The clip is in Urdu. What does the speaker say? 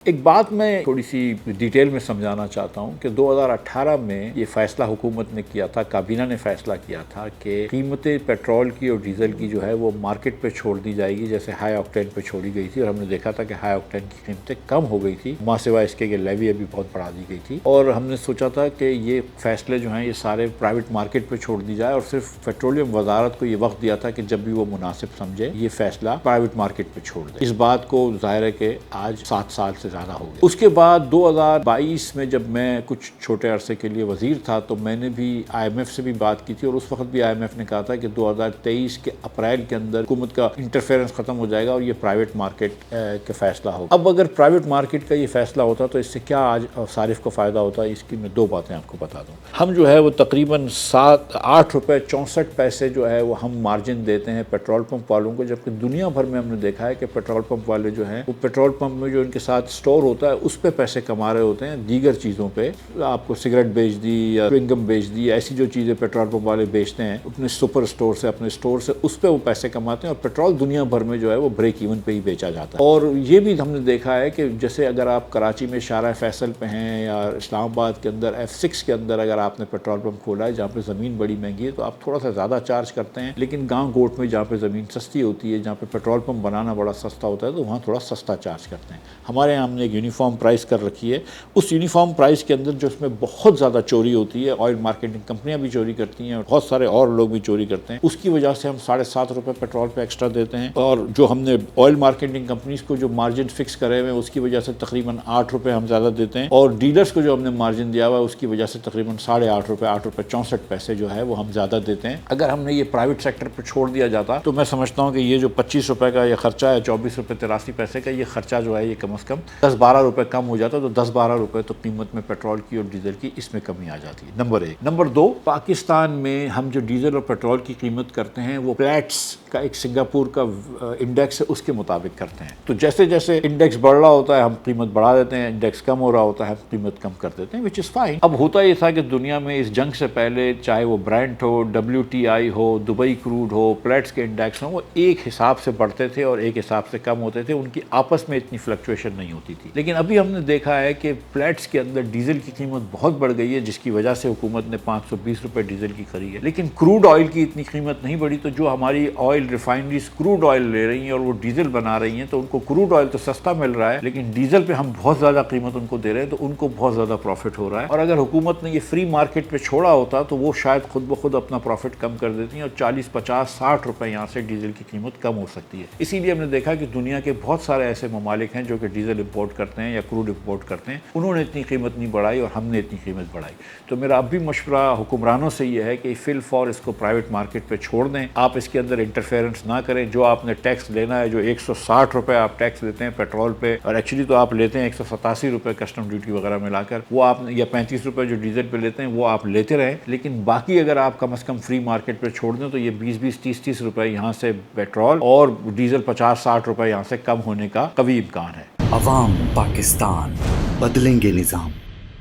ایک بات میں تھوڑی سی ڈیٹیل میں سمجھانا چاہتا ہوں کہ 2018 میں یہ فیصلہ حکومت نے کیا تھا، کابینہ نے فیصلہ کیا تھا کہ قیمتیں پیٹرول کی اور ڈیزل کی جو ہے وہ مارکیٹ پہ چھوڑ دی جائے گی، جیسے ہائی آکٹین پہ چھوڑی گئی تھی، اور ہم نے دیکھا تھا کہ ہائی آکٹین کی قیمتیں کم ہو گئی تھی، سوائے اس کے کہ لیوی ابھی بہت بڑھا دی گئی تھی، اور ہم نے سوچا تھا کہ یہ فیصلے جو ہیں یہ سارے پرائیویٹ مارکیٹ پہ چھوڑ دی جائے، اور صرف پیٹرولیم وزارت کو یہ وقت دیا تھا کہ جب بھی وہ مناسب سمجھے یہ فیصلہ پرائیویٹ مارکیٹ پہ چھوڑ دے۔ اس بات کو ظاہر ہے کہ آج 7 سال سے زیادہ ہو گیا۔ اس کے بعد 2022 میں جب میں کچھ چھوٹے عرصے کے لیے وزیر تھا تو میں نے بھی آئی ایم ایف سے بھی بات کی تھی، اور اس وقت بھی آئی ایم ایف نے کہا تھا کہ 2023 کے اپریل کے اندر حکومت کا انٹرفیرنس ختم ہو جائے گا اور یہ پرائیویٹ مارکیٹ کا فیصلہ ہوگا۔ اب اگر پرائیویٹ مارکیٹ کا یہ فیصلہ ہوتا تو اس سے کیا آج صارف کو فائدہ ہوتا ہے، اس کی میں 2 باتیں آپ کو بتا دوں۔ ہم جو ہے وہ تقریباً 8 روپے 64 پیسے جو ہے وہ ہم مارجن دیتے ہیں پیٹرول پمپ والوں کو، جبکہ دنیا بھر میں ہم نے دیکھا ہے کہ پیٹرول پمپ والے جو ہیں وہ پیٹرول پمپ میں جو ان کے ساتھ سٹور ہوتا ہے اس پہ پیسے کما رہے ہوتے ہیں، دیگر چیزوں پہ آپ کو سگریٹ بیچ دی یا چوئنگم بیچ دی، ایسی جو چیزیں پیٹرول پمپ والے بیچتے ہیں اپنے سپر سٹور سے، اپنے سٹور سے، اس پہ وہ پیسے کماتے ہیں، اور پیٹرول دنیا بھر میں جو ہے وہ بریک ایون پہ ہی بیچا جاتا ہے۔ اور یہ بھی ہم نے دیکھا ہے کہ جیسے اگر آپ کراچی میں شارع فیصل پہ ہیں یا اسلام آباد کے اندر F6 کے اندر اگر آپ نے پیٹرول پمپ کھولا ہے جہاں پہ زمین بڑی مہنگی ہے تو آپ تھوڑا سا زیادہ چارج کرتے ہیں، لیکن گاؤں گوٹ میں جہاں پہ زمین سستی ہوتی ہے، جہاں پہ پیٹرول پمپ بنانا بڑا سستا ہوتا ہے تو وہاں تھوڑا سستا چارج کرتے ہیں۔ ہمارے یہاں ہم نے ایک یونیفارم پرائس کر رکھی ہے، اس یونیفارم پرائس کے اندر جو اس میں بہت زیادہ چوری ہوتی ہے، آئل مارکیٹنگ کمپنیاں بھی چوری کرتی ہیں اور بہت سارے اور لوگ بھی چوری کرتے ہیں، اس کی وجہ سے ہم 7.5 روپے پیٹرول پہ ایکسٹرا دیتے ہیں، اور جو ہم نے آئل مارکیٹنگ کمپنیز کو جو مارجن فکس کرے ہوئے ہیں اس کی وجہ سے تقریباً 8 روپے ہم زیادہ دیتے ہیں، اور ڈیلرز کو جو ہم نے مارجن دیا ہوا ہے اس کی وجہ سے تقریباً 8.5 روپے 8 روپے 64 پیسے جو ہے وہ ہم زیادہ دیتے ہیں۔ اگر ہم نے یہ پرائیویٹ سیکٹر پہ چھوڑ دیا جاتا تو میں سمجھتا ہوں کہ یہ جو 25 روپے کا یہ خرچہ ہے، 24 روپے 83 پیسے کا یہ خرچہ جو ہے یہ کم از کم 10-12 روپے کم ہو جاتا، تو 10-12 روپے تو قیمت میں پیٹرول کی اور ڈیزل کی اس میں کمی آ جاتی ہے، نمبر 1۔ نمبر 2، پاکستان میں ہم جو ڈیزل اور پیٹرول کی قیمت کرتے ہیں وہ پلیٹس کا ایک سنگاپور کا انڈیکس ہے اس کے مطابق کرتے ہیں، تو جیسے جیسے انڈیکس بڑھ رہا ہوتا ہے ہم قیمت بڑھا دیتے ہیں، انڈیکس کم ہو رہا ہوتا ہے ہم قیمت کم کر دیتے ہیں، وچ از فائن۔ اب ہوتا یہ تھا کہ دنیا میں اس جنگ سے پہلے چاہے وہ برینٹ ہو، WTI ہو، دبئی کروڈ ہو، پلیٹس کے انڈیکس ہوں، وہ ایک حساب سے بڑھتے تھے اور ایک حساب سے کم ہوتے تھے، ان کی آپس میں اتنی فلکچویشن نہیں ہوتی تھی۔ لیکن ابھی ہم نے دیکھا ہے کہ پلیٹس کے اندر ڈیزل کی قیمت بہت بڑھ گئی ہے، جس کی وجہ سے حکومت نے 520 روپے ڈیزل کی خری ہے، لیکن کروڈ آئل کی اتنی قیمت نہیں بڑھی، تو جو ہماری آئل ریفائنریز کروڈ آئل لے رہی ہیں اور وہ ڈیزل بنا رہی ہیں تو ان کو کروڈ آئل تو سستا مل رہا ہے، لیکن ڈیزل پہ ہم بہت زیادہ قیمت ان کو دے رہے ہیں تو ان کو بہت زیادہ پروفٹ ہو رہا ہے، اور اگر حکومت نے یہ فری مارکیٹ پہ چھوڑا ہوتا تو وہ شاید خود بخود اپنا پروفٹ کم کر دیتی ہیں اور 40 50 60 روپے یہاں سے ڈیزل کی قیمت کم ہو سکتی ہے۔ اسی لیے ہم نے دیکھا کہ دنیا کے بہت سارے ایسے ممالک ہیں جو کہ ڈیزل امپورٹ کرتے ہیں یا کروڈ امپورٹ کرتے ہیں، انہوں نے اتنی قیمت نہیں بڑھائی اور ہم نے اتنی قیمت بڑھائی۔ تو میرا اب بھی مشورہ حکمرانوں سے یہ ہے کہ فی الفور اس کو پرائیویٹ مارکیٹ پہ چھوڑ دیں، آپ اس کے اندر انٹرفیئرنس نہ کریں، جو آپ نے ٹیکس لینا ہے، جو 160 روپے آپ ٹیکس دیتے ہیں پیٹرول پہ، اور ایکچولی تو آپ لیتے ہیں 187 روپے کسٹم ڈیوٹی وغیرہ ملا کر، وہ آپ یا 35 روپے جو ڈیزل پہ لیتے ہیں وہ آپ لیتے رہیں، لیکن باقی اگر آپ کم از کم فری مارکیٹ پہ چھوڑ دیں تو یہ 20 30 روپے یہاں سے پیٹرول اور ڈیزل 50 60 روپے یہاں سے کم ہونے کا قوی امکان ہے۔ عوام پاکستان، بدلیں گے نظام۔